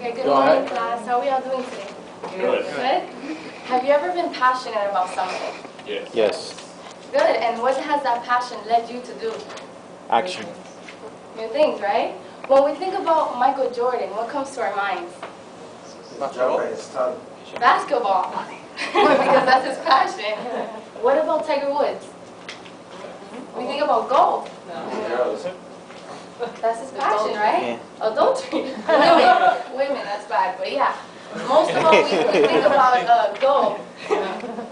Okay, good morning, class. How are we all doing today? Good. Good? Have you ever been passionate about something? Yes. Yes. Good. And what has that passion led you to do? Action. New things, right? When we think about Michael Jordan, what comes to our minds? Basketball. Because that's his passion. What about Tiger Woods? We think about golf. That's his passion, right? Yeah. Adultery. Women, that's bad, but yeah. Most of all, we think about golf,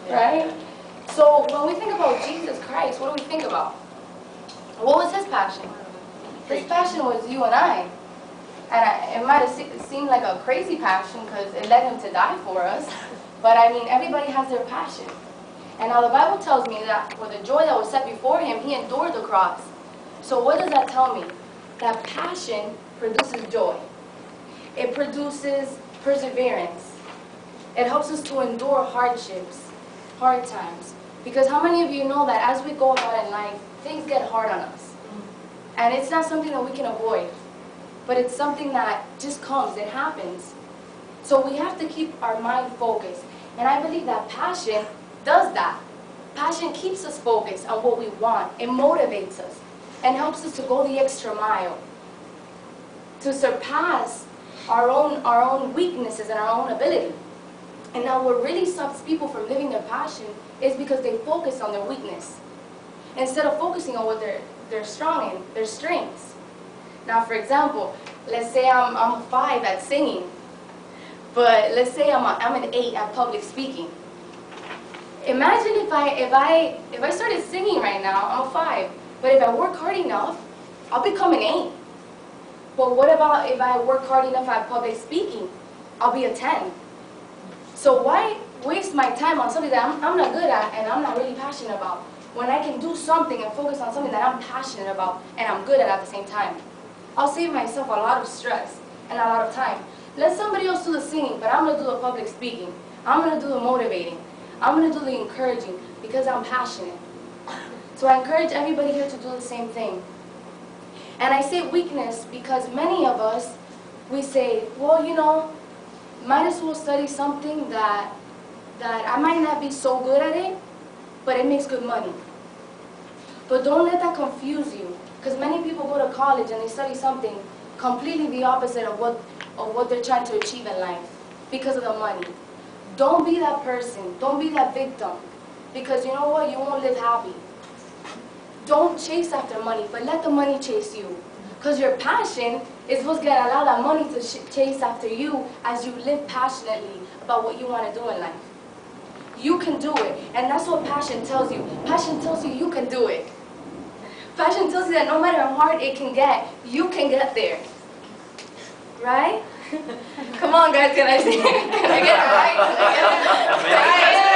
right? So when we think about Jesus Christ, what do we think about? What was his passion? His passion was you and I. And it might have seemed like a crazy passion because it led him to die for us. But I mean, everybody has their passion. And now the Bible tells me that for the joy that was set before him, he endured the cross. So what does that tell me? That passion produces joy. It produces perseverance. It helps us to endure hardships, hard times. Because how many of you know that as we go about in life, things get hard on us? And it's not something that we can avoid. But it's something that just comes, it happens. So we have to keep our mind focused. And I believe that passion does that. Passion keeps us focused on what we want. It motivates us and helps us to go the extra mile, to surpass our own weaknesses and our own ability. And now what really stops people from living their passion is because they focus on their weakness instead of focusing on what they're strong in, their strengths. Now, for example, let's say I'm a 5 at singing, but let's say I'm an 8 at public speaking. Imagine if I started singing right now, I'm a 5, but if I work hard enough, I'll become an 8. But what about if I work hard enough at public speaking? I'll be a 10. So why waste my time on something that I'm not good at and I'm not really passionate about, when I can do something and focus on something that I'm passionate about and I'm good at the same time? I'll save myself a lot of stress and a lot of time. Let somebody else do the singing, but I'm going to do the public speaking. I'm going to do the motivating. I'm going to do the encouraging because I'm passionate. So I encourage everybody here to do the same thing. And I say weakness because many of us, we say, well, you know, might as well study something that I might not be so good at it, but it makes good money. But don't let that confuse you, because many people go to college and they study something completely the opposite of what they're trying to achieve in life because of the money. Don't be that person. Don't be that victim, because you know what? You won't live happy. Don't chase after money, but let the money chase you. Because your passion is what's going to allow that money to chase after you as you live passionately about what you want to do in life. You can do it. And that's what passion tells you. Passion tells you you can do it. Passion tells you that no matter how hard it can get, you can get there. Right? Come on, guys. Can I say it? Can I get it right? Can I get it right?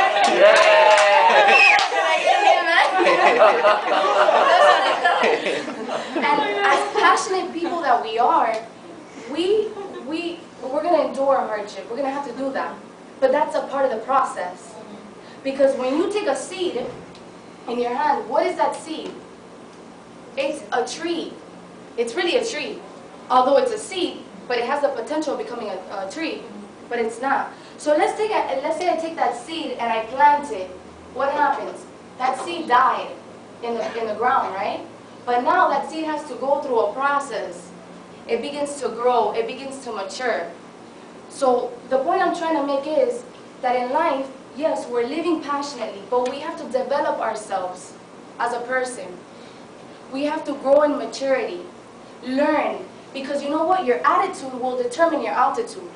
And as passionate people that we are, we're going to endure hardship. We're going to have to do that. But that's a part of the process. Because when you take a seed in your hand, what is that seed? It's a tree. It's really a tree. Although it's a seed, but it has the potential of becoming a tree. But it's not. So let's say I take that seed and I plant it. What happens? That seed died in the ground, right? But now that seed has to go through a process. It begins to grow. It begins to mature. So the point I'm trying to make is that in life, yes, we're living passionately, but we have to develop ourselves as a person. We have to grow in maturity, learn, because you know what? Your attitude will determine your altitude.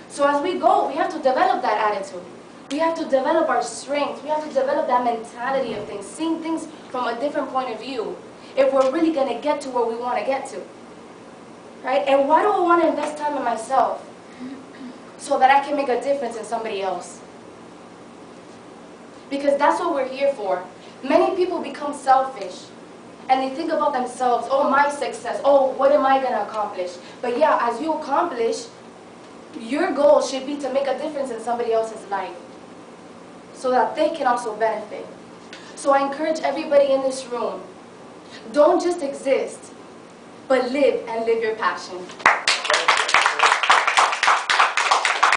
So as we go, we have to develop that attitude. We have to develop our strength. We have to develop that mentality of things, seeing things from a different point of view, if we're really going to get to where we want to get to. Right? And why do I want to invest time in myself? So that I can make a difference in somebody else. Because that's what we're here for. Many people become selfish. And they think about themselves, oh, my success, oh, what am I going to accomplish? But yeah, as you accomplish, your goal should be to make a difference in somebody else's life, so that they can also benefit. So I encourage everybody in this room, don't just exist, but live and live your passion.